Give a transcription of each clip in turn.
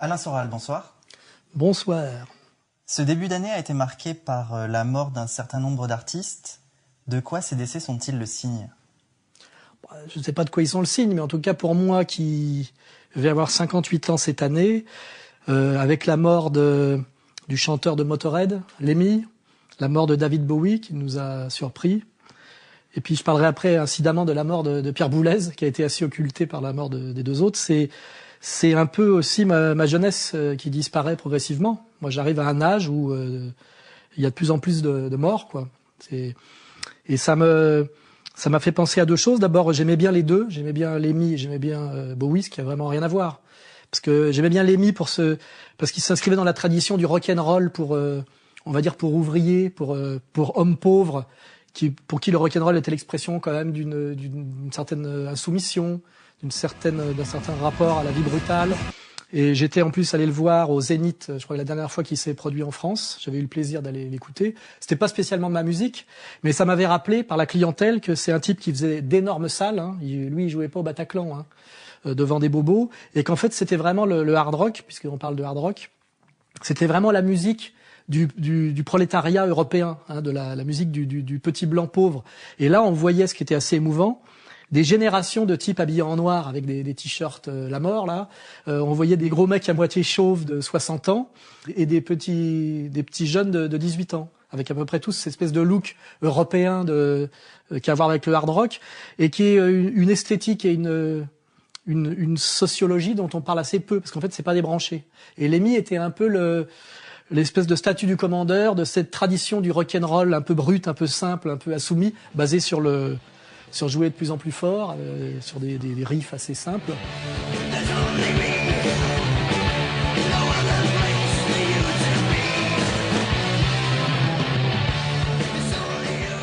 Alain Soral, bonsoir. Bonsoir. Ce début d'année a été marqué par la mort d'un certain nombre d'artistes. De quoi ces décès sont-ils le signe ? Je ne sais pas de quoi ils sont le signe, mais en tout cas pour moi qui vais avoir 58 ans cette année, avec la mort du chanteur de Motörhead, Lemmy, la mort de David Bowie qui nous a surpris, et puis je parlerai après incidemment de la mort de Pierre Boulez qui a été assez occulté par la mort des deux autres. C'est un peu aussi ma jeunesse qui disparaît progressivement. Moi j'arrive à un âge où il y a de plus en plus de morts, quoi. Et ça m'a fait penser à deux choses. D'abord, j'aimais bien les deux. J'aimais bien Lemmy et j'aimais bien Bowie, ce qui a vraiment rien à voir. Parce que j'aimais bien Lemmy parce qu'il s'inscrivait dans la tradition du rock and roll pour, on va dire, pour ouvriers, pour hommes pauvres, pour qui le rock and roll était l'expression quand même d'une certaine insoumission, d'un certain rapport à la vie brutale. Et j'étais en plus allé le voir au Zénith, je crois que la dernière fois qu'il s'est produit en France. J'avais eu le plaisir d'aller l'écouter. C'était pas spécialement de ma musique, mais ça m'avait rappelé par la clientèle que c'est un type qui faisait d'énormes salles. Hein. Lui, il jouait pas au Bataclan, hein, devant des bobos. Et qu'en fait, c'était vraiment le hard rock, puisqu'on parle de hard rock. C'était vraiment la musique du prolétariat européen, hein, de la musique du petit blanc pauvre. Et là, on voyait ce qui était assez émouvant. Des générations de types habillés en noir avec des t-shirts la mort là. On voyait des gros mecs à moitié chauves de 60 ans et des petits jeunes de 18 ans avec à peu près tous cette espèce de look européen qu'il y a à voir avec le hard rock et qui est une esthétique et une sociologie dont on parle assez peu parce qu'en fait c'est pas débranché. Et Lemmy était un peu l'espèce de statue du commandeur de cette tradition du rock and roll un peu brut, un peu simple, un peu assoumis, basé sur jouer de plus en plus fort, sur des riffs assez simples.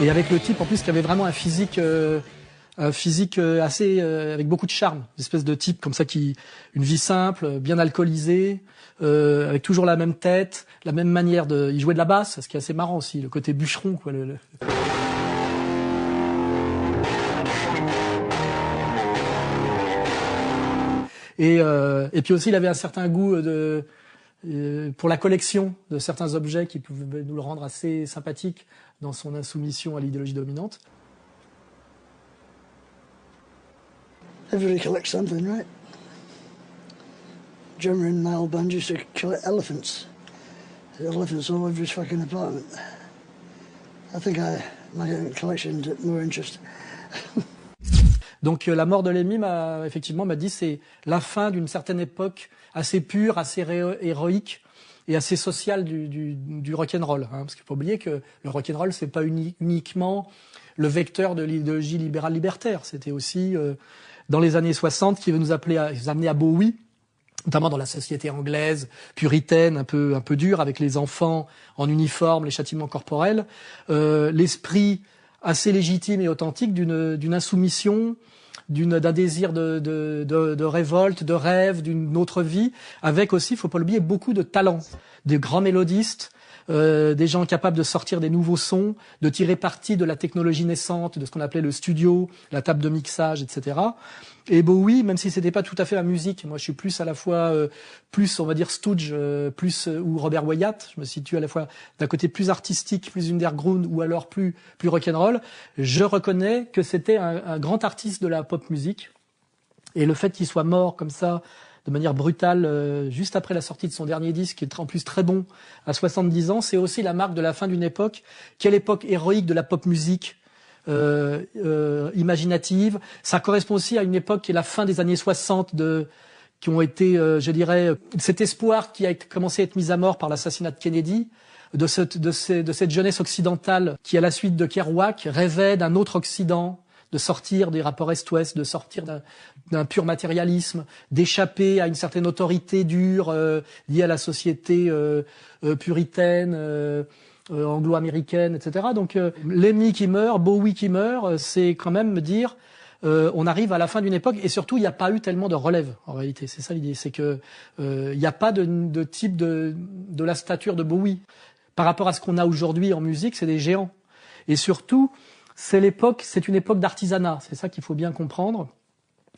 Et avec le type en plus qui avait vraiment un physique assez avec beaucoup de charme, une espèce de type comme ça une vie simple, bien alcoolisé, avec toujours la même tête, la même manière il jouait de la basse, ce qui est assez marrant aussi, le côté bûcheron quoi. Et puis aussi, il avait un certain goût pour la collection de certains objets qui pouvaient nous le rendre assez sympathique dans son insoumission à l'idéologie dominante. Everybody collects something, right? Drummer in my old band used to collect elephants. There's elephants all over his fucking apartment. I think my collection is more interesting. Donc la mort de Lemmy m'a dit c'est la fin d'une certaine époque assez pure, assez héroïque et assez sociale du rock'n'roll. Hein, parce qu'il faut oublier que le rock'n'roll c'est pas uniquement le vecteur de l'idéologie libérale libertaire. C'était aussi dans les années 60 qui veut nous amener à Bowie, notamment dans la société anglaise, puritaine, un peu dure, avec les enfants en uniforme, les châtiments corporels, l'esprit assez légitime et authentique d'une insoumission, d'un désir de révolte, de rêve, d'une autre vie, avec aussi, faut pas l'oublier, beaucoup de talents, des grands mélodistes, des gens capables de sortir des nouveaux sons, de tirer parti de la technologie naissante, de ce qu'on appelait le studio, la table de mixage, etc. Et Bowie, même si c'était pas tout à fait la musique, moi je suis plus à la fois plus on va dire Stooge, ou Robert Wyatt, je me situe à la fois d'un côté plus artistique, plus underground ou alors plus rock'n'roll. Je reconnais que c'était un grand artiste de la pop musique et le fait qu'il soit mort comme ça de manière brutale juste après la sortie de son dernier disque qui est en plus très bon à 70 ans, c'est aussi la marque de la fin d'une époque, qui est l'époque héroïque de la pop musique. Imaginative. Ça correspond aussi à une époque qui est la fin des années 60 qui ont été, je dirais, cet espoir qui a commencé à être mis à mort par l'assassinat de Kennedy, de cette jeunesse occidentale qui, à la suite de Kerouac, rêvait d'un autre Occident, de sortir des rapports Est-Ouest, de sortir d'un pur matérialisme, d'échapper à une certaine autorité dure liée à la société puritaine, anglo-américaine, etc. Donc Lemmy qui meurt, Bowie qui meurt, c'est quand même me dire on arrive à la fin d'une époque et surtout il n'y a pas eu tellement de relève en réalité. C'est ça l'idée, c'est que il n'y a pas de type de la stature de Bowie par rapport à ce qu'on a aujourd'hui en musique, c'est des géants. Et surtout c'est une époque d'artisanat. C'est ça qu'il faut bien comprendre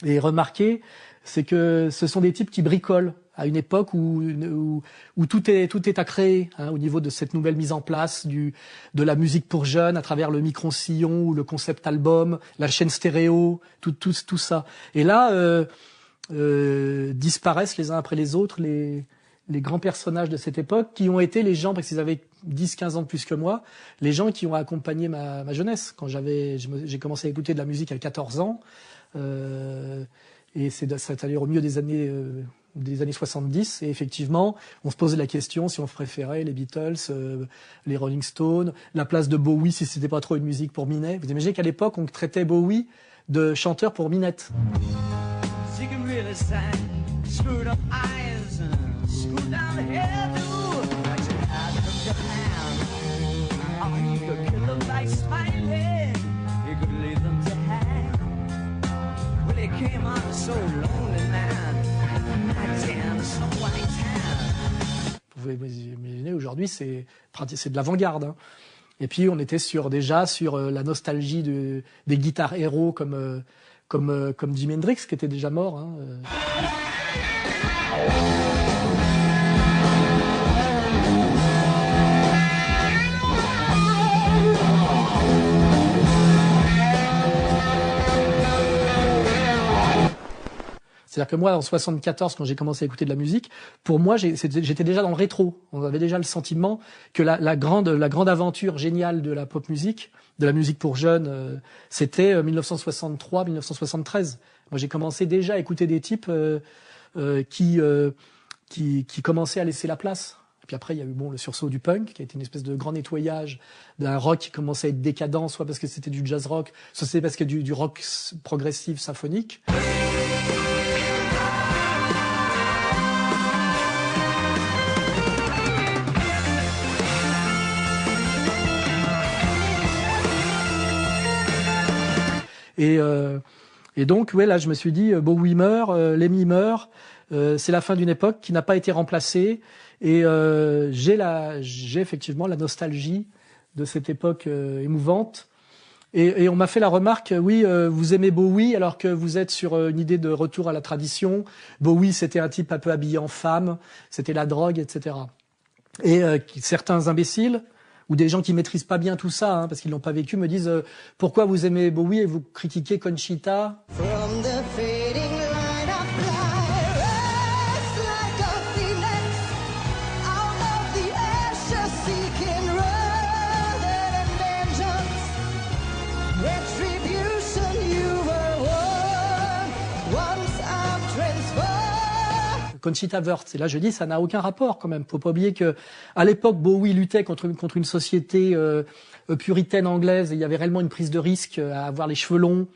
et remarquer, c'est que ce sont des types qui bricolent. à une époque où tout est à créer, hein, au niveau de cette nouvelle mise en place de la musique pour jeunes à travers le micro-sillon ou le concept album, la chaîne stéréo, tout ça. Et là, disparaissent les uns après les autres les grands personnages de cette époque qui ont été les gens, parce qu'ils avaient 10-15 ans de plus que moi, les gens qui ont accompagné ma jeunesse. Quand j'ai commencé à écouter de la musique à 14 ans, et c'est allé au milieu des années 70, et effectivement, on se posait la question si on préférait les Beatles, les Rolling Stones, la place de Bowie si c'était pas trop une musique pour minets. Vous imaginez qu'à l'époque, on traitait Bowie de chanteur pour minettes. Vous pouvez vous imaginer, aujourd'hui, c'est de l'avant-garde, hein. Et puis, on était déjà sur la nostalgie des guitares héros comme Jimi Hendrix, qui était déjà mort, hein. C'est-à-dire que moi, en 74, quand j'ai commencé à écouter de la musique, pour moi, j'étais déjà dans le rétro. On avait déjà le sentiment que la grande aventure géniale de la pop musique, de la musique pour jeunes, c'était 1963-1973. Moi, j'ai commencé déjà à écouter des types qui commençaient à laisser la place. Et puis après, il y a eu le sursaut du punk, qui a été une espèce de grand nettoyage d'un rock qui commençait à être décadent, soit parce que c'était du jazz rock, soit c'était parce que du rock progressif symphonique. Et donc, ouais, là, je me suis dit, Bowie meurt, Lemmy meurt, c'est la fin d'une époque qui n'a pas été remplacée. Et j'ai effectivement la nostalgie de cette époque émouvante. Et on m'a fait la remarque, oui, vous aimez Bowie alors que vous êtes sur une idée de retour à la tradition. Bowie, c'était un type un peu habillé en femme, c'était la drogue, etc. Et certains imbéciles, ou des gens qui maîtrisent pas bien tout ça, hein, parce qu'ils l'ont pas vécu, me disent pourquoi vous aimez Bowie et vous critiquez Conchita. From the fading light of light, rise like a phoenix, out of the ashes seeking rather than vengeance, retribution you were once I'm transformed. Conchita Wurst. Et là, je dis, ça n'a aucun rapport quand même. Faut pas oublier que à l'époque, Bowie luttait contre une société puritaine anglaise. Et il y avait réellement une prise de risque à avoir les cheveux longs,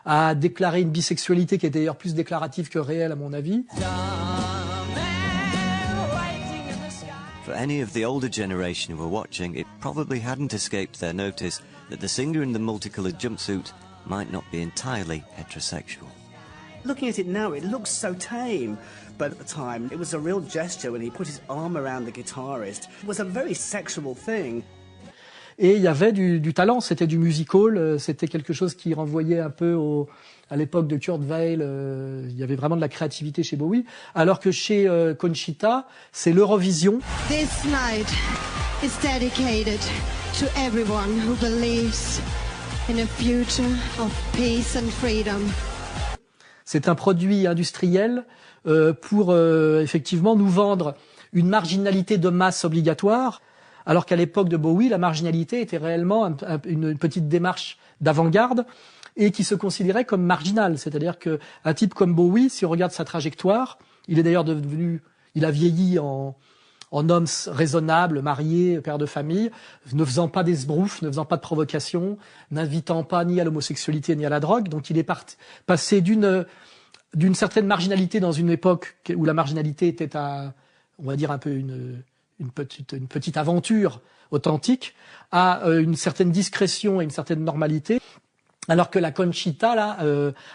à déclarer une bisexualité qui était d'ailleurs plus déclarative que réelle, à mon avis. For any of the older generation who were watching, it probably hadn't escaped their notice that the singer in the multicolored jumpsuit might not be entirely heterosexual. Looking at it now, it looks so tame. But at the time, it was a real gesture when he put his arm around the guitarist. It was a very sexual thing. Et il y avait du talent, c'était du musical, c'était quelque chose qui renvoyait un peu à l'époque de Kurt Weill, il y avait vraiment de la créativité chez Bowie, alors que chez Conchita, c'est l'Eurovision. This night is dedicated to everyone who believes in a future of peace and freedom. C'est un produit industriel pour effectivement nous vendre une marginalité de masse obligatoire, alors qu'à l'époque de Bowie, la marginalité était réellement une petite démarche d'avant-garde et qui se considérait comme marginale. C'est-à-dire qu'un type comme Bowie, si on regarde sa trajectoire, il est d'ailleurs il a vieilli en homme raisonnable, marié, père de famille, ne faisant pas d'esbroufs, ne faisant pas de provocations, n'invitant pas ni à l'homosexualité ni à la drogue. Donc il est passé d'une certaine marginalité dans une époque où la marginalité était on va dire un peu une petite aventure authentique, à une certaine discrétion et une certaine normalité, alors que la Conchita là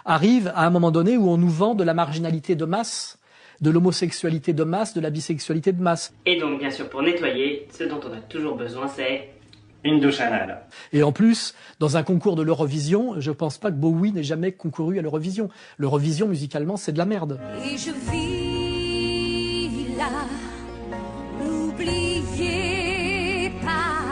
arrive à un moment donné où on nous vend de la marginalité de masse, de l'homosexualité de masse, de la bisexualité de masse. Et donc bien sûr pour nettoyer, ce dont on a toujours besoin c'est une douche anale. Et en plus, dans un concours de l'Eurovision, je pense pas que Bowie n'ait jamais concouru à l'Eurovision. L'Eurovision musicalement c'est de la merde. Et je vis n'oubliez pas.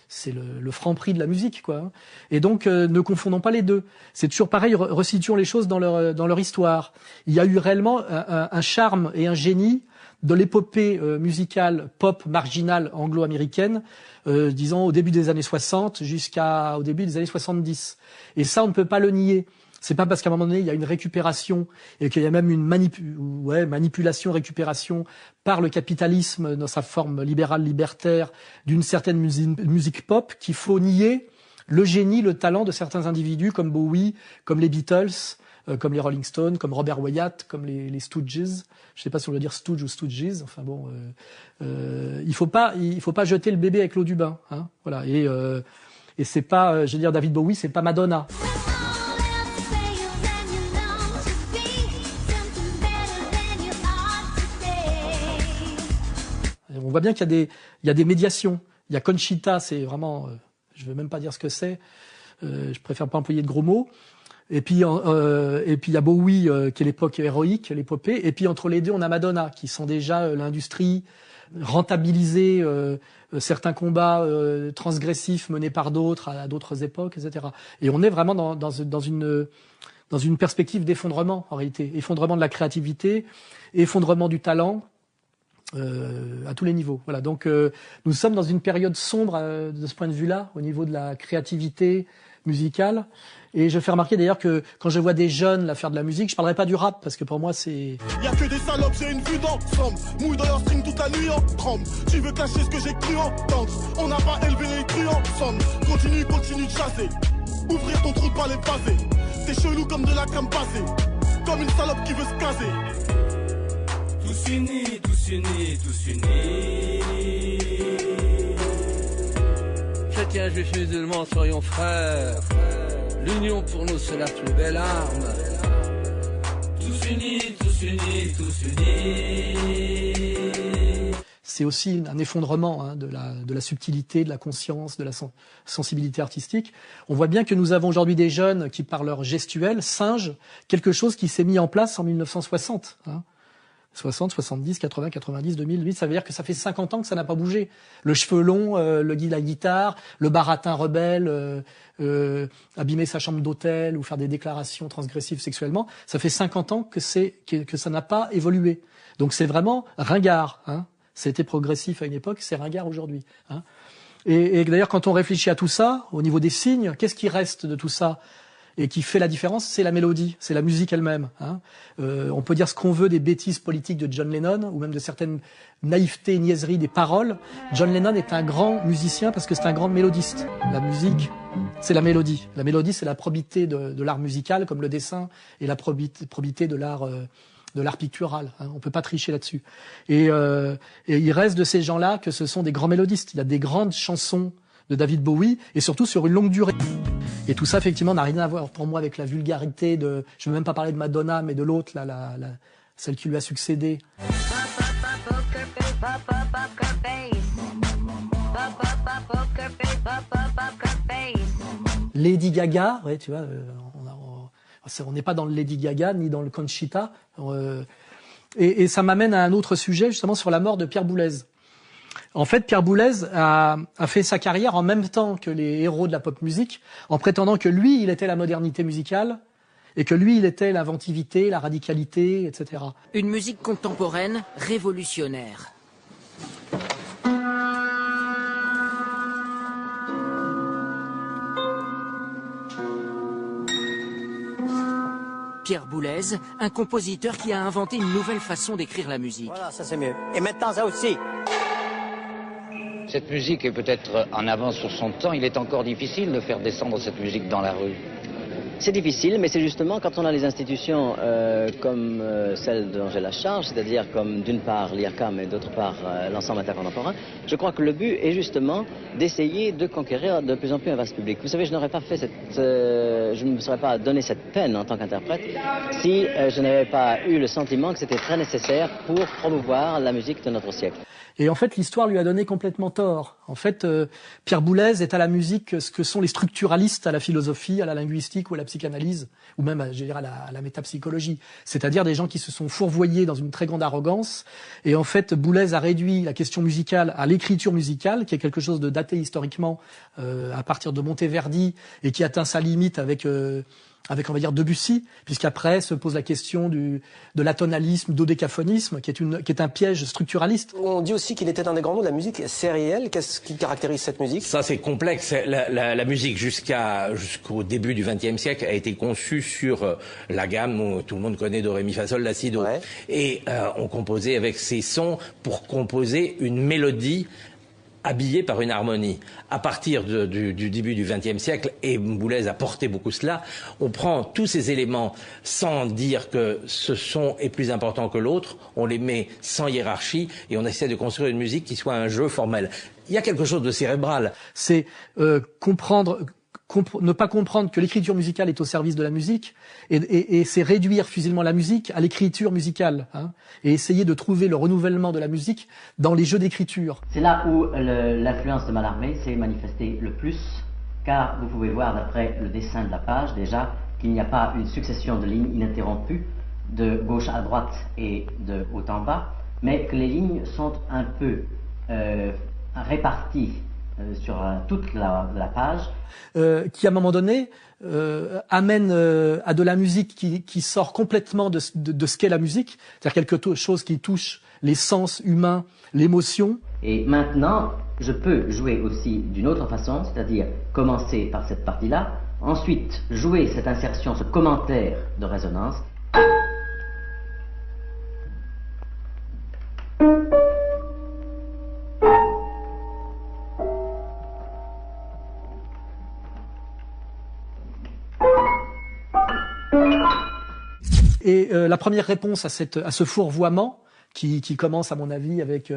C'est le franc-prix de la musique, quoi. Et donc, ne confondons pas les deux. C'est toujours pareil, resituons les choses dans leur histoire. Il y a eu réellement un charme et un génie de l'épopée musicale pop marginale anglo-américaine, disons au début des années 60 jusqu'au début des années 70. Et ça, on ne peut pas le nier. C'est pas parce qu'à un moment donné, il y a une récupération et qu'il y a même une manipulation, récupération par le capitalisme dans sa forme libérale, libertaire d'une certaine musique pop qu'il faut nier le génie, le talent de certains individus comme Bowie, comme les Beatles, comme les Rolling Stones, comme Robert Wyatt, comme les Stooges. Je sais pas si on veut dire Stooge ou Stooges. Enfin bon, il faut pas jeter le bébé avec l'eau du bain, hein. Voilà. Et c'est pas, je veux dire, David Bowie, c'est pas Madonna. On voit bien qu'il y a des médiations. Il y a Conchita, c'est vraiment, je veux même pas dire ce que c'est. Je préfère pas employer de gros mots. Et puis il y a Bowie, qui est l'époque héroïque, l'épopée. Et puis entre les deux, on a Madonna, qui sont déjà l'industrie rentabilisée, certains combats transgressifs menés par d'autres à d'autres époques, etc. Et on est vraiment dans une perspective d'effondrement en réalité, effondrement de la créativité, effondrement du talent. À tous les niveaux. Voilà. Donc nous sommes dans une période sombre de ce point de vue-là, au niveau de la créativité musicale. Et je fais remarquer d'ailleurs que quand je vois des jeunes là faire de la musique, je parlerai pas du rap parce que pour moi c'est. Y'a que des salopes, j'ai une vue d'ensemble. Mouille dans leur string toute la nuit en tremble. Tu veux cacher ce que j'ai cru entendre. On n'a pas élevé les crues ensemble. Continue de chasser. Ouvrir ton trou de balle et passer. T'es chelou comme de la crème passée. Comme une salope qui veut se caser. Tous unis, tous unis, tous unis. Chrétiens, juifs, musulmans, soyons frères. L'union pour nous, c'est la plus belle arme. Tous unis, tous unis, tous unis. C'est aussi un effondrement hein, de la subtilité, de la conscience, de la sensibilité artistique. On voit bien que nous avons aujourd'hui des jeunes qui, par leur gestuelle, singent quelque chose qui s'est mis en place en 1960. Hein. 60, 70, 80, 90, 2008, ça veut dire que ça fait 50 ans que ça n'a pas bougé. Le cheveu long, la guitare, le baratin rebelle, abîmer sa chambre d'hôtel ou faire des déclarations transgressives sexuellement, ça fait 50 ans que ça n'a pas évolué. Donc c'est vraiment ringard. Hein. C'était progressif à une époque, c'est ringard aujourd'hui. Hein. Et d'ailleurs, quand on réfléchit à tout ça, au niveau des signes, qu'est-ce qui reste de tout ça ? Et qui fait la différence, c'est la mélodie, c'est la musique elle-même. Hein. On peut dire ce qu'on veut des bêtises politiques de John Lennon, ou même de certaines naïvetés et niaiseries des paroles. John Lennon est un grand musicien parce que c'est un grand mélodiste. La musique, c'est la mélodie. La mélodie, c'est la probité de l'art musical, comme le dessin, et la probité de l'art pictural. Hein. On peut pas tricher là-dessus. Et il reste de ces gens-là que ce sont des grands mélodistes. Il y a des grandes chansons de David Bowie, et surtout sur une longue durée. Et tout ça, effectivement, n'a rien à voir pour moi avec la vulgarité de... Je ne veux même pas parler de Madonna, mais de l'autre, celle qui lui a succédé. Lady Gaga, ouais, tu vois, on n'est pas dans le Lady Gaga, ni dans le Conchita. Et ça m'amène à un autre sujet, justement, sur la mort de Pierre Boulez. En fait, Pierre Boulez a fait sa carrière en même temps que les héros de la pop musique, en prétendant que lui, il était la modernité musicale, et que lui, il était l'inventivité, la radicalité, etc. Une musique contemporaine, révolutionnaire. Pierre Boulez, un compositeur qui a inventé une nouvelle façon d'écrire la musique. Voilà, ça c'est mieux. Et maintenant, ça aussi. Cette musique est peut-être en avance sur son temps. Il est encore difficile de faire descendre cette musique dans la rue. C'est difficile, mais c'est justement quand on a les institutions comme celle dont j'ai la charge, c'est-à-dire comme d'une part l'IRCAM et d'autre part l'ensemble intercontemporain, je crois que le but est justement d'essayer de conquérir de plus en plus un vaste public. Vous savez, je n'aurais pas fait je ne me serais pas donné cette peine en tant qu'interprète si je n'avais pas eu le sentiment que c'était très nécessaire pour promouvoir la musique de notre siècle. Et en fait, l'histoire lui a donné complètement tort. En fait, Pierre Boulez est à la musique ce que sont les structuralistes à la philosophie, à la linguistique ou à la psychanalyse, ou même, je dirais, à la métapsychologie. C'est-à-dire des gens qui se sont fourvoyés dans une très grande arrogance. Et en fait, Boulez a réduit la question musicale à l'écriture musicale, qui est quelque chose de daté historiquement à partir de Monteverdi et qui atteint sa limite avec on va dire Debussy, puisqu'après se pose la question de l'atonalisme, dodécaphonisme, qui est un piège structuraliste. On dit aussi qu'il était un des grands noms de la musique sérielle. Qu'est-ce qui caractérise cette musique? Ça, c'est complexe. La musique, jusqu'au début du XXe siècle, a été conçue sur la gamme où tout le monde connaît do, ré, mi, fa, sol, la, si, do. Ouais. Et on composait avec ces sons pour composer une mélodie habillé par une harmonie. À partir du début du XXe siècle, et Boulez a porté beaucoup cela, on prend tous ces éléments sans dire que ce son est plus important que l'autre, on les met sans hiérarchie et on essaie de construire une musique qui soit un jeu formel. Il y a quelque chose de cérébral. C'est ne pas comprendre que l'écriture musicale est au service de la musique, et c'est réduire finalement la musique à l'écriture musicale, hein, et essayer de trouver le renouvellement de la musique dans les jeux d'écriture. C'est là où l'influence de Mallarmé s'est manifestée le plus, car vous pouvez voir d'après le dessin de la page déjà qu'il n'y a pas une succession de lignes ininterrompues de gauche à droite et de haut en bas, mais que les lignes sont un peu réparties sur toute la page. Qui à un moment donné amène à de la musique qui sort complètement de ce qu'est la musique, c'est-à-dire quelque chose qui touche les sens humains, l'émotion. Et maintenant, je peux jouer aussi d'une autre façon, c'est-à-dire commencer par cette partie-là, ensuite jouer cette insertion, ce commentaire de résonance. Et la première réponse à ce fourvoiement, qui commence à mon avis avec,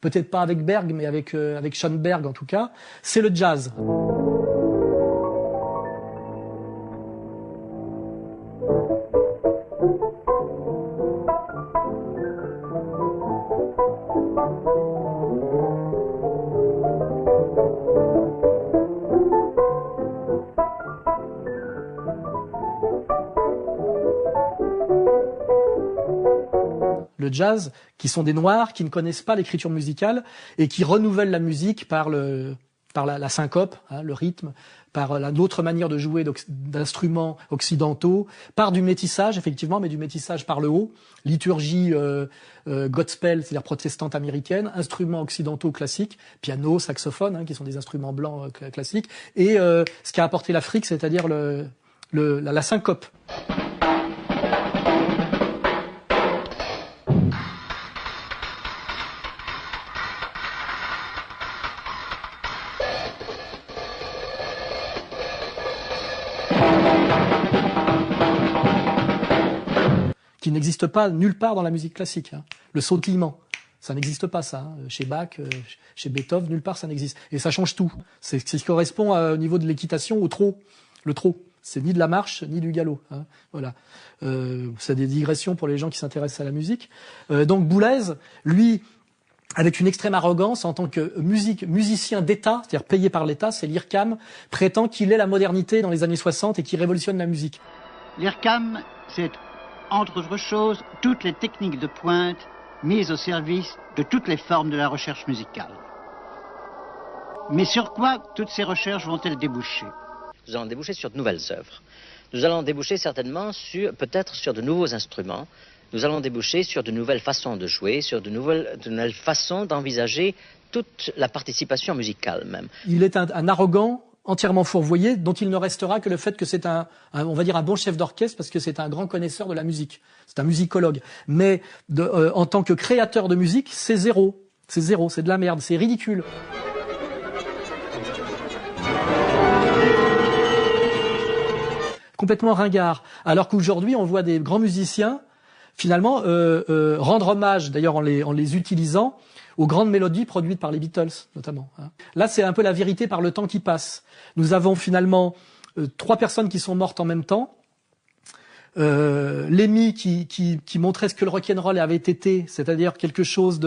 peut-être pas avec Berg, mais avec Schoenberg en tout cas, c'est le jazz. Le jazz, qui sont des noirs, qui ne connaissent pas l'écriture musicale et qui renouvellent la musique par la syncope, hein, le rythme, par l'autre manière de jouer d'instruments occidentaux, par du métissage, effectivement, mais du métissage par le haut, liturgie gospel, c'est-à-dire protestante américaine, instruments occidentaux classiques, piano, saxophone, hein, qui sont des instruments blancs classiques, et ce qu'a apporté l'Afrique, c'est-à-dire la syncope. Qui n'existe pas nulle part dans la musique classique. Hein. Le sautillement, ça n'existe pas ça. Hein. Chez Bach, chez Beethoven, nulle part ça n'existe. Et ça change tout. C'est ce qui correspond au niveau de l'équitation au trot. Le trot, c'est ni de la marche ni du galop. Hein. Voilà. C'est des digressions pour les gens qui s'intéressent à la musique. Donc Boulez, lui, avec une extrême arrogance en tant que musicien d'État, c'est-à-dire payé par l'État, c'est l'IRCAM, prétend qu'il est la modernité dans les années 60 et qui révolutionne la musique. L'IRCAM, c'est entre autres choses, toutes les techniques de pointe mises au service de toutes les formes de la recherche musicale. Mais sur quoi toutes ces recherches vont-elles déboucher? Nous allons déboucher sur de nouvelles œuvres. Nous allons déboucher certainement peut-être sur de nouveaux instruments. Nous allons déboucher sur de nouvelles façons de jouer, sur de nouvelles façons d'envisager toute la participation musicale même. Il est un arrogant, entièrement fourvoyé, dont il ne restera que le fait que c'est on va dire un bon chef d'orchestre, parce que c'est un grand connaisseur de la musique. C'est un musicologue. Mais en tant que créateur de musique, c'est zéro. C'est zéro, c'est de la merde, c'est ridicule. complètement ringard. Alors qu'aujourd'hui, on voit des grands musiciens, finalement, rendre hommage, d'ailleurs en les utilisant, aux grandes mélodies produites par les Beatles, notamment. Là, c'est un peu la vérité par le temps qui passe. Nous avons finalement 3 personnes qui sont mortes en même temps. Lemmy qui montrait ce que le rock'n'roll avait été, c'est-à-dire quelque chose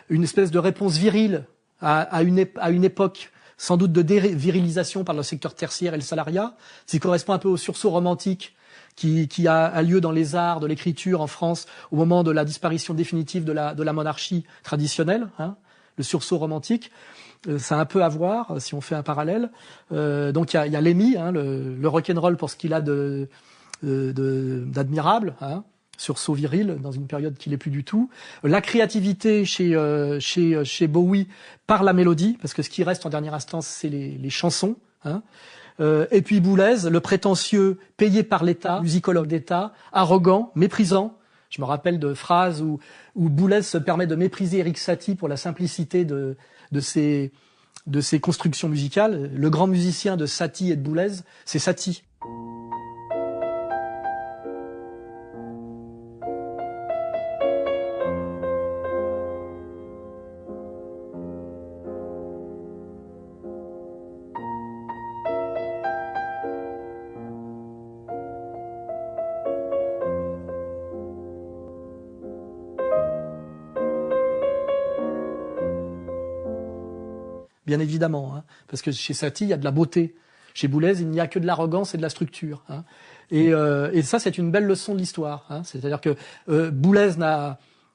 une espèce de réponse virile à une époque sans doute de dévirilisation par le secteur tertiaire et le salariat. Ça correspond un peu au sursaut romantique qui a lieu dans les arts de l'écriture en France au moment de la disparition définitive de la monarchie traditionnelle, le sursaut romantique. Ça a un peu à voir si on fait un parallèle. Donc il y a Lemmy, le rock'n'roll pour ce qu'il a d'admirable, sursaut viril dans une période qui l'est plus du tout. La créativité chez Bowie par la mélodie, parce que ce qui reste en dernière instance, c'est les chansons. Et puis Boulez, le prétentieux, payé par l'État, musicologue d'État, arrogant, méprisant. Je me rappelle de phrases où Boulez se permet de mépriser Erik Satie pour la simplicité de ses constructions musicales. Le grand musicien de Satie et de Boulez, c'est Satie. Bien évidemment, parce que chez Satie, il y a de la beauté. Chez Boulez, il n'y a que de l'arrogance et de la structure. Et ça, c'est une belle leçon de l'histoire. C'est-à-dire que Boulez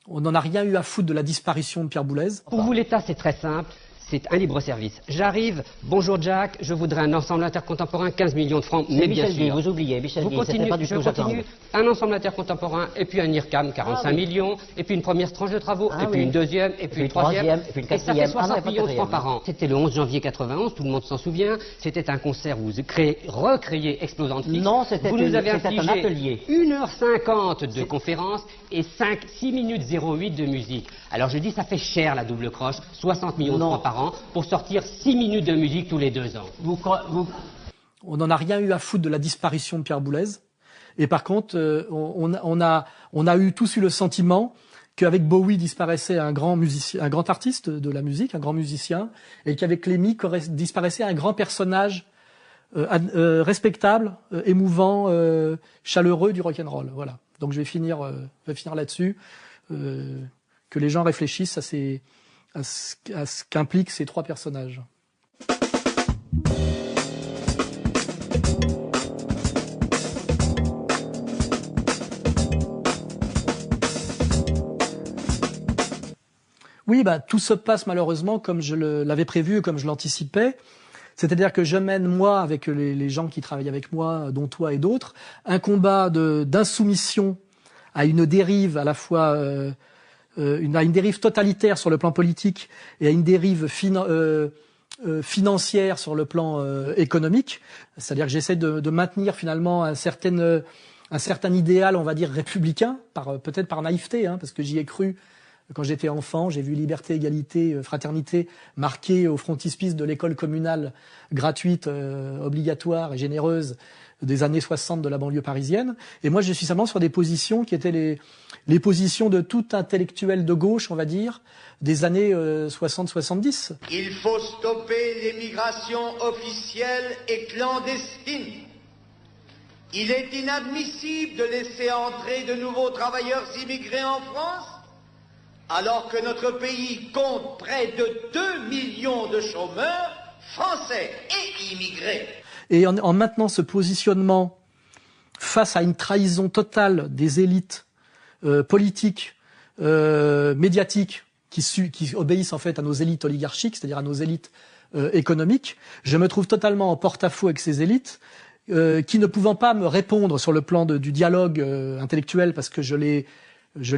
on n'en a rien eu à foutre de la disparition de Pierre Boulez. Pour vous, l'État, c'est très simple. C'est un libre-service. J'arrive, bonjour Jack, je voudrais un ensemble intercontemporain, 15 millions de francs, mais bien sûr. Vous oubliez, Michel Guy, je continue, un ensemble intercontemporain, et puis un IRCAM, 45 millions, et puis une première tranche de travaux, et puis une deuxième, et puis une troisième, et puis une quatrième. Et ça fait 60 millions de francs par an. C'était le 11 janvier 91, tout le monde s'en souvient. C'était un concert où vous recréez Explosant Fixe. Non, c'était un atelier. 1h50 de conférence et 6 minutes 08 de musique. Alors je dis, ça fait cher la double croche, 60 millions de francs par an, pour sortir 6 minutes de musique tous les 2 ans. On n'en a rien eu à foutre de la disparition de Pierre Boulez. Et par contre, on a tous eu le sentiment qu'avec Bowie disparaissait un grand musicien, un grand artiste de la musique, un grand musicien, et qu'avec Lemmy disparaissait un grand personnage respectable, émouvant, chaleureux du rock'n'roll. Voilà. Donc je vais finir là-dessus. Que les gens réfléchissent à ce qu'impliquent ces 3 personnages. Oui, tout se passe malheureusement comme je l'avais prévu et comme je l'anticipais. C'est-à-dire que je mène, moi, avec les gens qui travaillent avec moi, dont toi et d'autres, un combat d'insoumission à une dérive à la fois... à une dérive totalitaire sur le plan politique et à une dérive financière sur le plan économique. C'est-à-dire que j'essaie de maintenir finalement un certain idéal, on va dire, républicain, peut-être par naïveté, parce que j'y ai cru quand j'étais enfant. J'ai vu liberté, égalité, fraternité marquée au frontispice de l'école communale gratuite, obligatoire et généreuse des années 60 de la banlieue parisienne. Et moi, je suis simplement sur des positions qui étaient les positions de tout intellectuel de gauche, on va dire, des années 60-70. Il faut stopper l'émigration officielle et clandestine. Il est inadmissible de laisser entrer de nouveaux travailleurs immigrés en France, alors que notre pays compte près de 2 millions de chômeurs français et immigrés. Et en maintenant ce positionnement face à une trahison totale des élites politiques, médiatiques, qui obéissent en fait à nos élites oligarchiques, c'est-à-dire à nos élites économiques, je me trouve totalement en porte-à-faux avec ces élites, qui ne pouvant pas me répondre sur le plan du dialogue intellectuel, parce que je les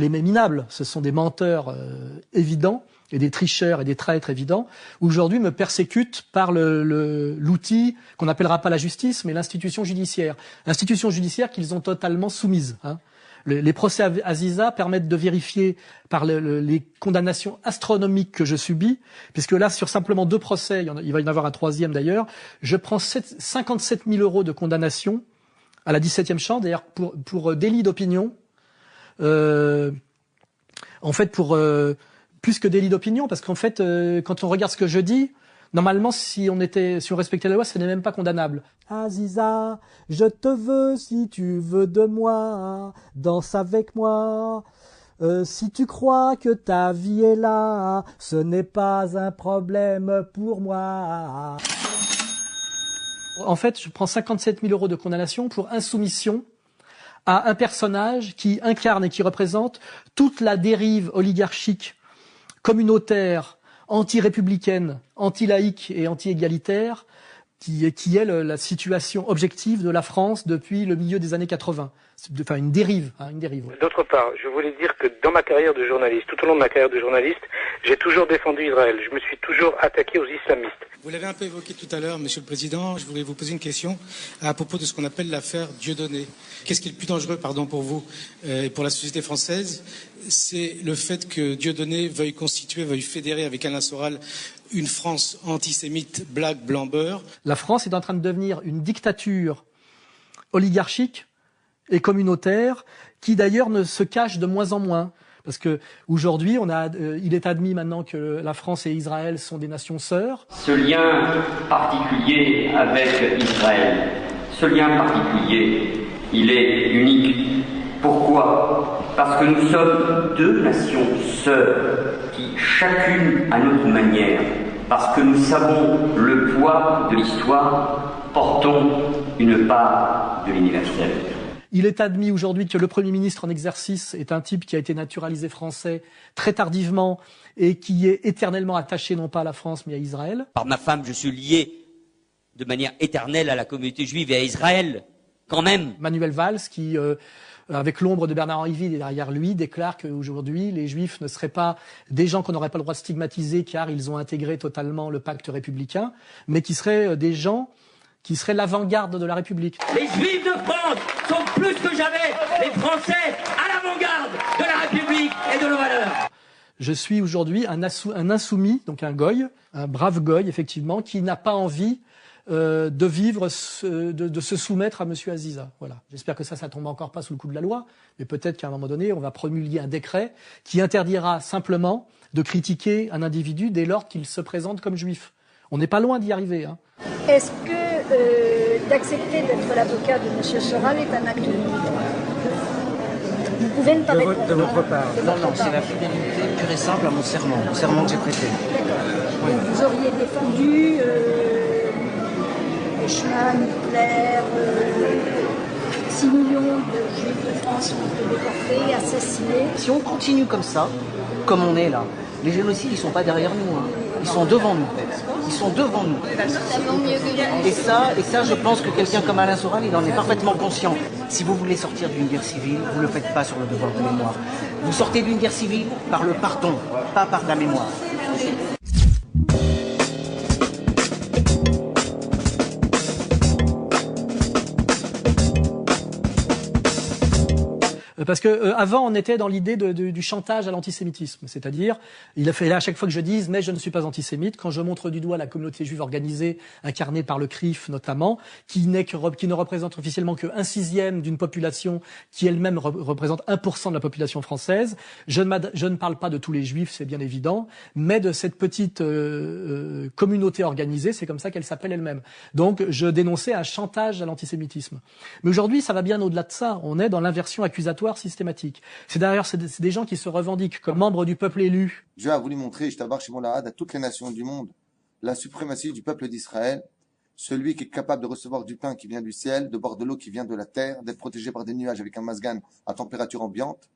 mets minables, ce sont des menteurs évidents, et des tricheurs et des traîtres évidents, aujourd'hui me persécutent par l'outil qu'on n'appellera pas la justice, mais l'institution judiciaire. L'institution judiciaire qu'ils ont totalement soumise. Les procès Aziza permettent de vérifier par les condamnations astronomiques que je subis, puisque là, sur simplement 2 procès, il va y en avoir un 3e d'ailleurs, je prends 57 000 € de condamnation à la 17e chambre, d'ailleurs pour délit d'opinion. En fait, pour plus que délit d'opinion, parce qu'en fait, quand on regarde ce que je dis, normalement, si on respectait la loi, ce n'est même pas condamnable. Aziza, je te veux si tu veux de moi, danse avec moi. Si tu crois que ta vie est là, ce n'est pas un problème pour moi. En fait, je prends 57 000 € de condamnation pour insoumission à un personnage qui incarne et qui représente toute la dérive oligarchique, communautaire, anti-républicaine, anti-laïque et anti-égalitaire, qui est la situation objective de la France depuis le milieu des années 80. Enfin, une dérive. Ouais. D'autre part, je voulais dire que dans ma carrière de journaliste, tout au long de ma carrière de journaliste, j'ai toujours défendu Israël. Je me suis toujours attaqué aux islamistes. Vous l'avez un peu évoqué tout à l'heure, Monsieur le Président. Je voulais vous poser une question à propos de ce qu'on appelle l'affaire Dieudonné. Qu'est-ce qui est le plus dangereux, pour vous et pour la société française? C'est le fait que Dieudonné veuille fédérer avec Alain Soral une France antisémite, black, blanc, beurre. La France est en train de devenir une dictature oligarchique et communautaire qui d'ailleurs ne se cache de moins en moins. Parce que aujourd'hui, il est admis maintenant que la France et Israël sont des nations sœurs. Ce lien particulier avec Israël, ce lien particulier, il est unique. Pourquoi? Parce que nous sommes deux nations sœurs qui, chacune à notre manière, parce que nous savons le poids de l'histoire, portons une part de l'universel. Il est admis aujourd'hui que le Premier ministre en exercice est un type qui a été naturalisé français très tardivement et qui est éternellement attaché non pas à la France mais à Israël. Par ma femme, je suis lié de manière éternelle à la communauté juive et à Israël, quand même. Manuel Valls, qui, avec l'ombre de Bernard-Henri Vide derrière lui, déclare qu'aujourd'hui, les Juifs ne seraient pas des gens qu'on n'aurait pas le droit de stigmatiser car ils ont intégré totalement le pacte républicain, mais qui seraient des gens qui seraient l'avant-garde de la République. Les Juifs de France sont plus que jamais les Français à l'avant-garde de la République et de nos valeurs. Je suis aujourd'hui un insoumis, donc un goy, un brave goy, effectivement, qui n'a pas envie de vivre, de se soumettre à Monsieur Aziza. Voilà. J'espère que ça tombe encore pas sous le coup de la loi, mais peut-être qu'à un moment donné, on va promulguer un décret qui interdira simplement de critiquer un individu dès lors qu'il se présente comme juif. On n'est pas loin d'y arriver. Est-ce que d'accepter d'être l'avocat de M. Soral est un acte de Vous pouvez ne pas répondre. De votre part. Non, c'est la fidélité pure et simple à mon serment que j'ai prêté. Oui. Vous auriez défendu Eichmann, Hitler, 6 millions de Juifs de France ont été déportés, assassinés. Si on continue comme ça, comme on est là, les génocides, ils ne sont pas derrière nous. Ils sont devant nous. Ils sont devant nous. Et ça, je pense que quelqu'un comme Alain Soral, il en est parfaitement conscient. Si vous voulez sortir d'une guerre civile, vous ne le faites pas sur le devoir de mémoire. Vous sortez d'une guerre civile par le pardon, pas par la mémoire. Parce que avant, on était dans l'idée du chantage à l'antisémitisme, c'est-à-dire, il a fait là à chaque fois que je dise, mais je ne suis pas antisémite, quand je montre du doigt la communauté juive organisée, incarnée par le CRIF notamment, qui ne représente officiellement que 1/6 d'une population qui elle-même représente 1% de la population française. Je ne parle pas de tous les juifs, c'est bien évident, mais de cette petite communauté organisée, c'est comme ça qu'elle s'appelle elle-même. Donc, je dénonçais un chantage à l'antisémitisme. Mais aujourd'hui, ça va bien au-delà de ça. On est dans l'inversion accusatoire systématique. C'est des gens qui se revendiquent comme membres du peuple élu. Dieu a voulu montrer, à toutes les nations du monde, la suprématie du peuple d'Israël, celui qui est capable de recevoir du pain qui vient du ciel, de boire de l'eau qui vient de la terre, d'être protégé par des nuages avec un masgan à température ambiante.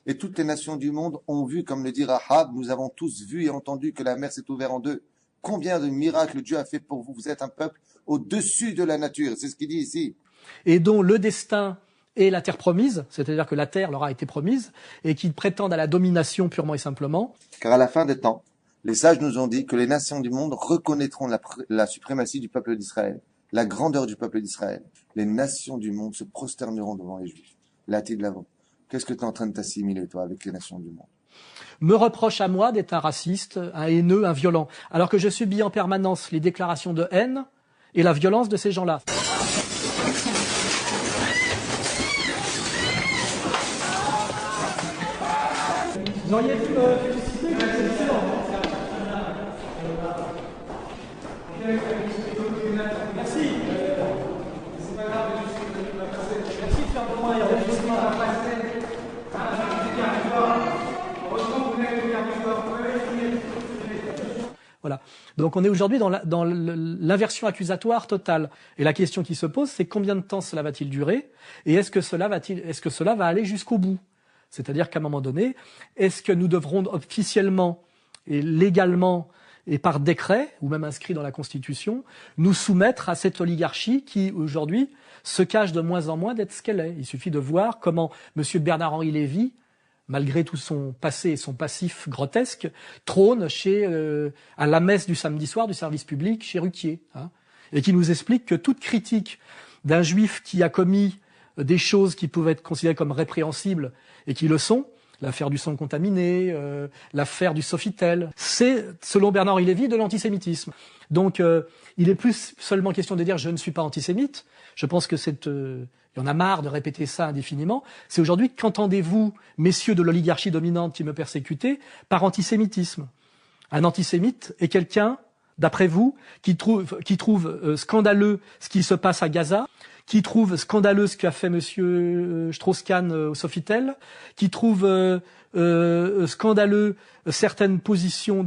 Et toutes les nations du monde ont vu, comme le dit Rahab, nous avons tous vu et entendu que la mer s'est ouverte en deux. Combien de miracles Dieu a fait pour vous? Vous êtes un peuple au-dessus de la nature, c'est ce qu'il dit ici. Et dont le destin et la terre promise, c'est-à-dire que la terre leur a été promise, et qui prétendent à la domination purement et simplement. Car à la fin des temps, les sages nous ont dit que les nations du monde reconnaîtront la suprématie du peuple d'Israël, la grandeur du peuple d'Israël. Les nations du monde se prosterneront devant les Juifs. Là, tu de l'avant. Qu'est-ce que tu es en train de t'assimiler, toi, avec les nations du monde? Me reproche à moi d'être un raciste, un haineux, un violent, alors que je subis en permanence les déclarations de haine et la violence de ces gens-là. Vous auriez pu féliciter, c'est excellent. Merci. C'est pas grave, merci de faire de moi. Voilà. Donc on est aujourd'hui dans l'inversion accusatoire totale. Et la question qui se pose, c'est combien de temps cela va-t-il durer? Et est-ce que cela va aller jusqu'au bout? C'est-à-dire qu'à un moment donné, est-ce que nous devrons officiellement et légalement et par décret, ou même inscrit dans la Constitution, nous soumettre à cette oligarchie qui, aujourd'hui, se cache de moins en moins d'être ce qu'elle est? Il suffit de voir comment M. Bernard-Henri Lévy, malgré tout son passé et son passif grotesque, trône à la messe du samedi soir du service public chez Ruquier, hein, et qui nous explique que toute critique d'un juif qui a commis des choses qui pouvaient être considérées comme répréhensibles et qui le sont, l'affaire du sang contaminé, l'affaire du Sofitel, c'est, selon Bernard-Henri Lévy, de l'antisémitisme. Donc, il est plus seulement question de dire « je ne suis pas antisémite ». Je pense que il y en a marre de répéter ça indéfiniment. C'est aujourd'hui, qu'entendez-vous, messieurs de l'oligarchie dominante qui me persécutez, par antisémitisme? Un antisémite est quelqu'un, d'après vous, qui trouve scandaleux ce qui se passe à Gaza, qui trouve scandaleux ce qu'a fait monsieur Strauss-Kahn au Sofitel, qui trouve scandaleux certains positionnements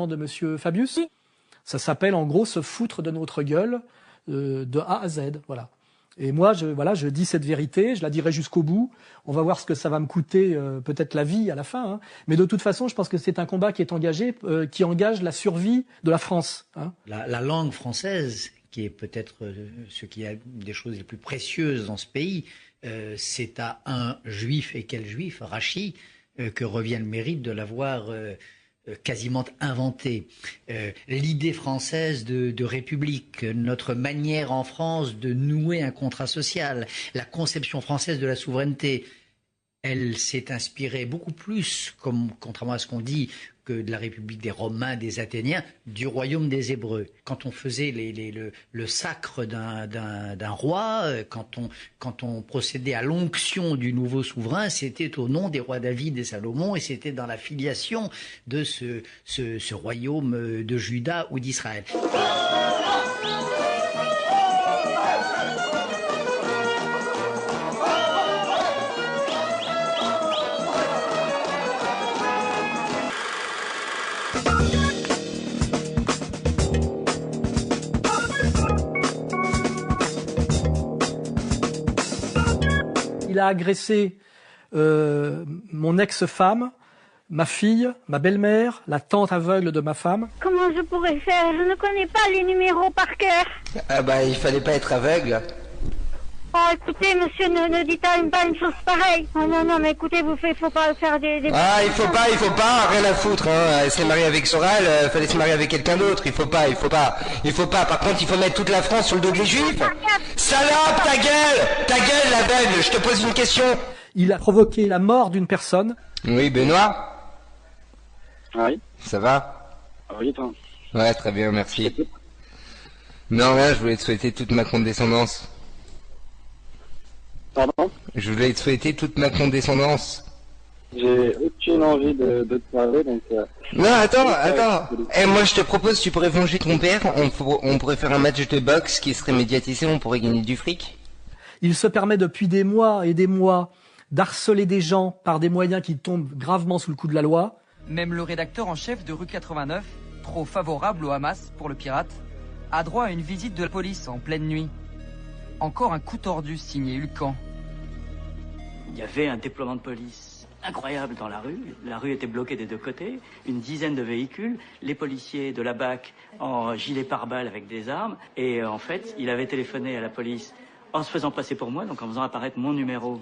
de monsieur Fabius. Ça s'appelle en gros se foutre de notre gueule de A à Z, voilà. Et moi, je dis cette vérité, je la dirai jusqu'au bout. On va voir ce que ça va me coûter, peut-être la vie à la fin. Hein. Mais de toute façon, je pense que c'est un combat qui est engagé, qui engage la survie de la France. Hein. La langue française, qui est peut-être ce qui a des choses les plus précieuses dans ce pays, c'est à un juif, et quel juif, Rachi, que revient le mérite de l'avoir quasiment inventé. L'idée française de république, notre manière en France de nouer un contrat social, la conception française de la souveraineté, elle s'est inspirée beaucoup plus, contrairement à ce qu'on dit, que de la République des Romains, des Athéniens, du royaume des Hébreux. Quand on faisait le sacre d'un roi, quand on procédait à l'onction du nouveau souverain, c'était au nom des rois David et Salomon, et c'était dans la filiation de ce royaume de Juda ou d'Israël. Il a agressé mon ex-femme, ma fille, ma belle-mère, la tante aveugle de ma femme. Comment je pourrais faire? Je ne connais pas les numéros par cœur. Ah bah, il fallait pas être aveugle. Oh, écoutez, monsieur, ne dites pas une chose pareille. Oh, non, mais écoutez, faut pas faire des... Ah, il faut pas, rien à foutre, hein. Elle s'est mariée avec Soral, fallait se marier avec quelqu'un d'autre. Il faut pas. Par contre, il faut mettre toute la France sur le dos des Juifs. Salope, ta gueule, la belle, je te pose une question. Il a provoqué la mort d'une personne. Oui, Benoît. Oui. Ça va? Oui, toi. Ouais, très bien, merci. Non, là, je voulais te souhaiter toute ma condescendance. Pardon? Je voulais te souhaiter toute ma condescendance. J'ai aucune envie de te parler, donc... Non, attends. Moi, je te propose, tu pourrais venger ton père, on pourrait faire un match de boxe qui serait médiatisé, on pourrait gagner du fric. Il se permet depuis des mois et des mois d'harceler des gens par des moyens qui tombent gravement sous le coup de la loi. Même le rédacteur en chef de Rue 89, trop favorable au Hamas pour le pirate, a droit à une visite de la police en pleine nuit. Encore un coup tordu signé Lucan. Il y avait un déploiement de police incroyable dans la rue. La rue était bloquée des deux côtés, une dizaine de véhicules, les policiers de la BAC en gilet pare-balles avec des armes. Et en fait, il avait téléphoné à la police en se faisant passer pour moi, donc en faisant apparaître mon numéro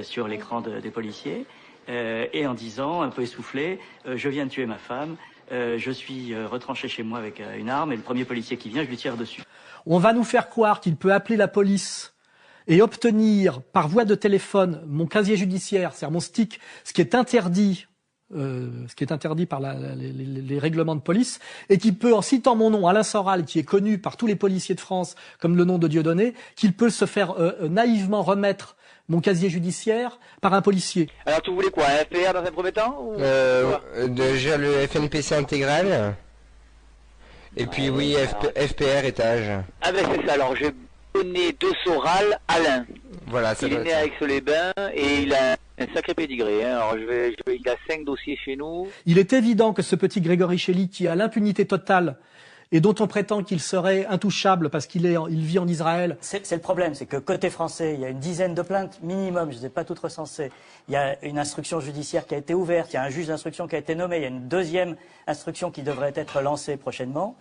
sur l'écran des policiers, et en disant, un peu essoufflé, je viens de tuer ma femme, je suis retranché chez moi avec une arme, et le premier policier qui vient, je lui tire dessus. On va nous faire croire qu'il peut appeler la police et obtenir par voie de téléphone mon casier judiciaire, c'est-à-dire mon stick, ce qui est interdit par les règlements de police, et qui peut, en citant mon nom, Alain Soral, qui est connu par tous les policiers de France comme le nom de Dieudonné, qu'il peut se faire naïvement remettre mon casier judiciaire par un policier. Alors tu voulais quoi, un FPR dans un premier temps ou... Déjà le FNPC intégral. Et puis oui, FPR étage. Ah ben c'est ça, alors j'ai donné de Soral Alain. Voilà, ça il est né à Aix-les-Bains et il a un sacré pédigré. Hein. Alors il a 5 dossiers chez nous. Il est évident que ce petit Grégory Shelley, qui a l'impunité totale et dont on prétend qu'il serait intouchable parce qu'il vit en Israël. C'est le problème, c'est que côté français, il y a une dizaine de plaintes minimum, je ne les ai pas toutes recensées. Il y a une instruction judiciaire qui a été ouverte, il y a un juge d'instruction qui a été nommé, il y a une deuxième instruction qui devrait être lancée prochainement.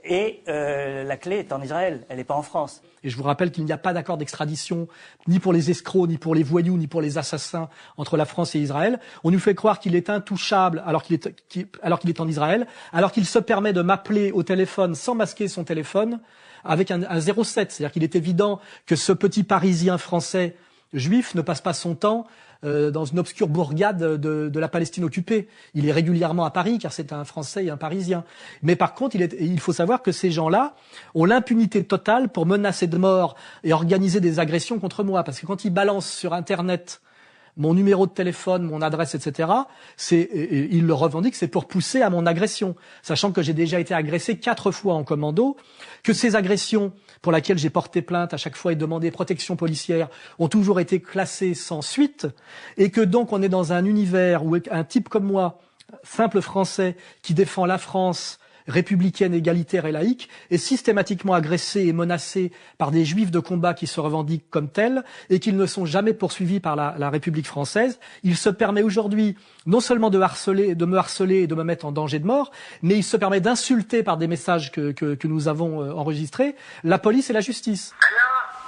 Et la clé est en Israël, elle n'est pas en France. Et je vous rappelle qu'il n'y a pas d'accord d'extradition, ni pour les escrocs, ni pour les voyous, ni pour les assassins entre la France et Israël. On nous fait croire qu'il est intouchable alors qu'il est en Israël, alors qu'il se permet de m'appeler au téléphone sans masquer son téléphone avec un 07. C'est-à-dire qu'il est évident que ce petit Parisien français juif ne passe pas son temps dans une obscure bourgade de la Palestine occupée. Il est régulièrement à Paris, car c'est un Français et un Parisien. Mais par contre, il faut savoir que ces gens-là ont l'impunité totale pour menacer de mort et organiser des agressions contre moi. Parce que quand ils balancent sur Internet mon numéro de téléphone, mon adresse, etc., ils le revendiquent, c'est pour pousser à mon agression. Sachant que j'ai déjà été agressé 4 fois en commando, que ces agressions pour lesquelles j'ai porté plainte à chaque fois et demandé protection policière ont toujours été classées sans suite, et que donc on est dans un univers où un type comme moi, simple Français, qui défend la France républicaine, égalitaire et laïque, est systématiquement agressé et menacé par des juifs de combat qui se revendiquent comme tels et qui ne sont jamais poursuivis par la République française. Il se permet aujourd'hui non seulement de me harceler et de me mettre en danger de mort, mais il se permet d'insulter par des messages que nous avons enregistrés la police et la justice. Alors,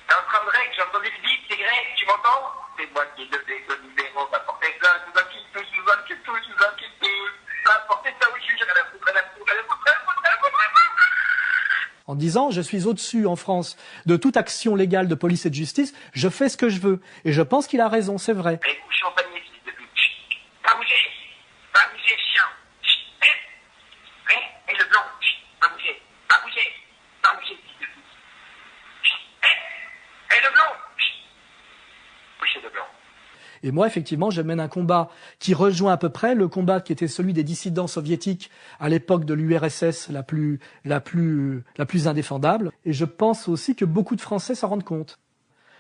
t'es en train de règle, j'ai entendu le bip, c'est Greg, tu m'entends? C'est moi qui ai donné ce numéro, va porter plainte, je vous inquiète tous, je vous inquiète tous, je vous inquiète tous. En disant, je suis au-dessus en France de toute action légale de police et de justice, je fais ce que je veux. Et je pense qu'il a raison, c'est vrai. Allez, couchez en panier, fils de pute. Pas bouger, chien. Et le blanc, pas bouger, fils de pute. Et le blanc, bouchez le blanc. Et moi, effectivement, je mène un combat qui rejoint à peu près le combat qui était celui des dissidents soviétiques à l'époque de l'URSS la plus indéfendable. Et je pense aussi que beaucoup de Français s'en rendent compte.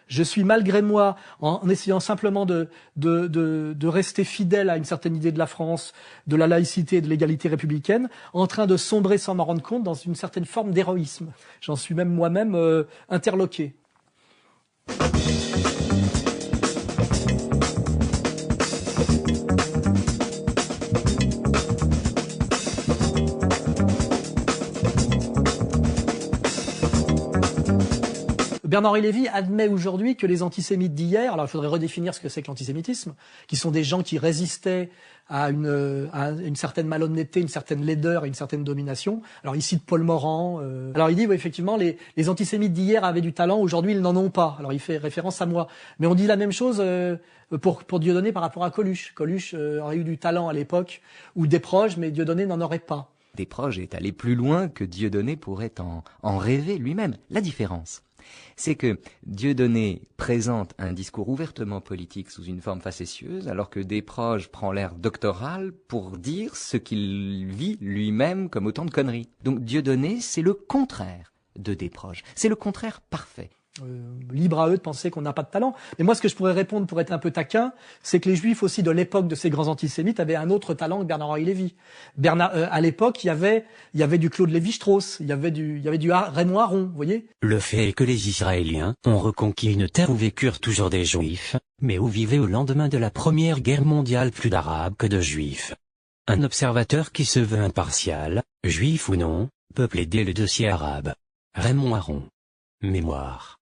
Je suis, malgré moi, en essayant simplement de rester fidèle à une certaine idée de la France, de la laïcité et de l'égalité républicaine, en train de sombrer sans m'en rendre compte dans une certaine forme d'héroïsme. J'en suis même moi-même interloqué. Bernard-Henri Lévy admet aujourd'hui que les antisémites d'hier, alors il faudrait redéfinir ce que c'est que l'antisémitisme, qui sont des gens qui résistaient à une certaine malhonnêteté, une certaine laideur et une certaine domination. Alors il cite Paul Morand. Alors il dit, oui, effectivement, les antisémites d'hier avaient du talent, aujourd'hui ils n'en ont pas. Alors il fait référence à moi. Mais on dit la même chose pour Dieudonné par rapport à Coluche. Coluche aurait eu du talent à l'époque, ou Desproges, mais Dieudonné n'en aurait pas. Desproges est allé plus loin que Dieudonné pourrait en rêver lui-même. La différence, c'est que Dieudonné présente un discours ouvertement politique sous une forme facétieuse, alors que Desproges prend l'air doctoral pour dire ce qu'il vit lui-même comme autant de conneries. Donc Dieudonné, c'est le contraire de Desproges. C'est le contraire parfait. Libre à eux de penser qu'on n'a pas de talent. Mais moi, ce que je pourrais répondre pour être un peu taquin, c'est que les Juifs aussi de l'époque de ces grands antisémites avaient un autre talent que Bernard-Henri Lévy. À l'époque, il y avait du Claude Lévi-Strauss, il y avait du Raymond Aron, vous voyez. Le fait est que les Israéliens ont reconquis une terre où vécurent toujours des Juifs, mais où vivaient au lendemain de la Première Guerre mondiale plus d'Arabes que de Juifs. Un observateur qui se veut impartial, juif ou non, peut plaider le dossier arabe. Raymond Aron. Mémoire.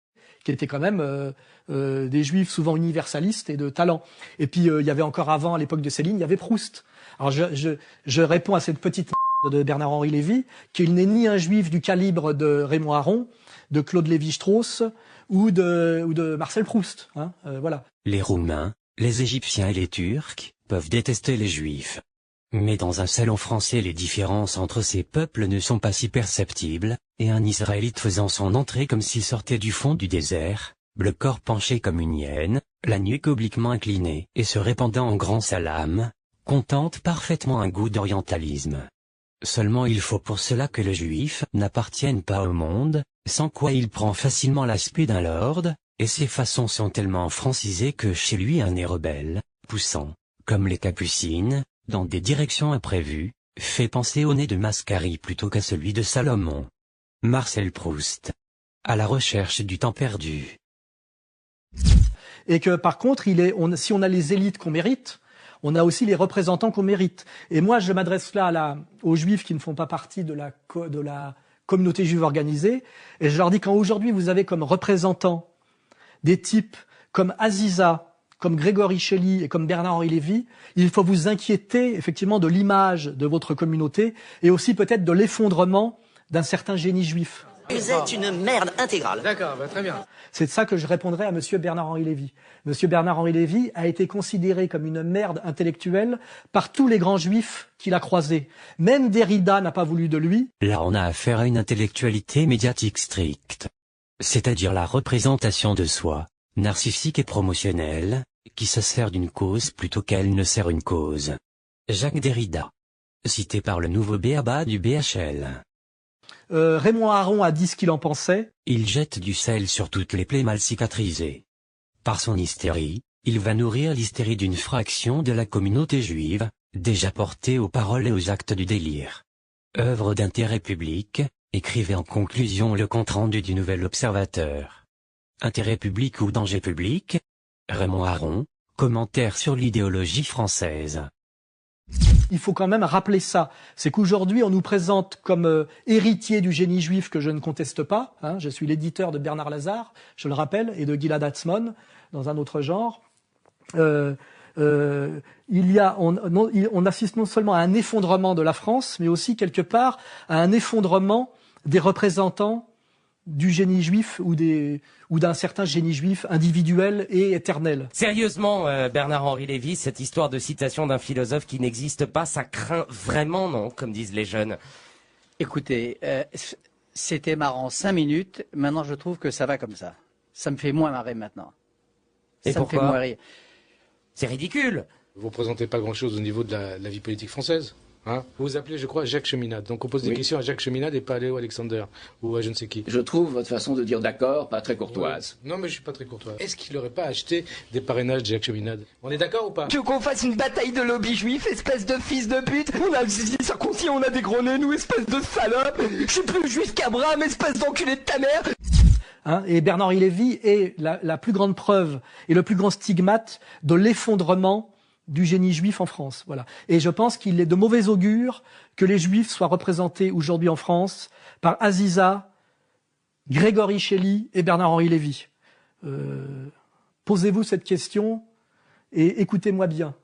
Qui étaient quand même des Juifs souvent universalistes et de talent. Et puis il y avait encore avant, à l'époque de Céline, il y avait Proust. Alors je réponds à cette petite de Bernard-Henri Lévy, qu'il n'est ni un Juif du calibre de Raymond Aron, de Claude Lévi-Strauss ou de Marcel Proust. Hein, voilà. Les Roumains, les Égyptiens et les Turcs peuvent détester les Juifs. Mais dans un salon français, les différences entre ces peuples ne sont pas si perceptibles, et un Israélite faisant son entrée comme s'il sortait du fond du désert, le corps penché comme une hyène, la nuque obliquement inclinée et se répandant en grand salam, contente parfaitement un goût d'orientalisme. Seulement il faut pour cela que le juif n'appartienne pas au monde, sans quoi il prend facilement l'aspect d'un lord, et ses façons sont tellement francisées que chez lui un nez rebelle, poussant, comme les capucines, dans des directions imprévues, fait penser au nez de Mascari plutôt qu'à celui de Salomon. Marcel Proust. À la recherche du temps perdu. Et que par contre, si on a les élites qu'on mérite, on a aussi les représentants qu'on mérite. Et moi, je m'adresse là aux juifs qui ne font pas partie de la communauté juive organisée, et je leur dis, quand aujourd'hui vous avez comme représentants des types comme Aziza, comme Grégory Shelley et comme Bernard-Henri Lévy, il faut vous inquiéter effectivement de l'image de votre communauté et aussi peut-être de l'effondrement d'un certain génie juif. Vous êtes une merde intégrale. D'accord, très bien. C'est de ça que je répondrai à monsieur Bernard-Henri Lévy. Monsieur Bernard-Henri Lévy a été considéré comme une merde intellectuelle par tous les grands juifs qu'il a croisés. Même Derrida n'a pas voulu de lui. Là on a affaire à une intellectualité médiatique stricte. C'est-à-dire la représentation de soi, narcissique et promotionnelle, qui se sert d'une cause plutôt qu'elle ne sert une cause. Jacques Derrida. Cité par le nouveau b.a.-ba du BHL. Raymond Aron a dit ce qu'il en pensait. Il jette du sel sur toutes les plaies mal cicatrisées. Par son hystérie, il va nourrir l'hystérie d'une fraction de la communauté juive, déjà portée aux paroles et aux actes du délire. Œuvre d'intérêt public, écrivait en conclusion le compte-rendu du Nouvel Observateur. Intérêt public ou danger public? Raymond Aron, commentaire sur l'idéologie française. Il faut quand même rappeler ça. C'est qu'aujourd'hui, on nous présente comme héritier du génie juif que je ne conteste pas. Hein, je suis l'éditeur de Bernard Lazare, je le rappelle, et de Gilad Atzmon, dans un autre genre. On assiste non seulement à un effondrement de la France, mais aussi quelque part à un effondrement des représentants du génie juif ou d'un certain génie juif individuel et éternel. Sérieusement, Bernard-Henri Lévy, cette histoire de citation d'un philosophe qui n'existe pas, ça craint vraiment, non, comme disent les jeunes? Écoutez, c'était marrant 5 minutes, maintenant je trouve que ça va comme ça. Ça me fait moins marrer maintenant. Et ça pourquoi? me fait moins rire. C'est ridicule. Vous ne représentez pas grand-chose au niveau de la vie politique française. Hein, vous vous appelez, je crois, Jacques Cheminade. Donc on pose des questions à Jacques Cheminade et pas à Léo Alexander ou à je ne sais qui. Je trouve votre façon de dire d'accord pas très courtoise. Ouais. Non, mais je suis pas très courtois. Est-ce qu'il n'aurait pas acheté des parrainages de Jacques Cheminade? On est d'accord ou pas? Tu veux qu'on fasse une bataille de lobby juif, espèce de fils de pute? On a le zizi circoncis, on a des gros nez, nous, espèce de salope. Je suis plus juif qu'Abraham, espèce d'enculé de ta mère. Hein, et Bernard-Henri Lévy est la plus grande preuve et le plus grand stigmate de l'effondrement du génie juif en France. Voilà. Et je pense qu'il est de mauvais augure que les juifs soient représentés aujourd'hui en France par Aziza, Grégory Shelley et Bernard-Henri Lévy. Posez-vous cette question et écoutez-moi bien.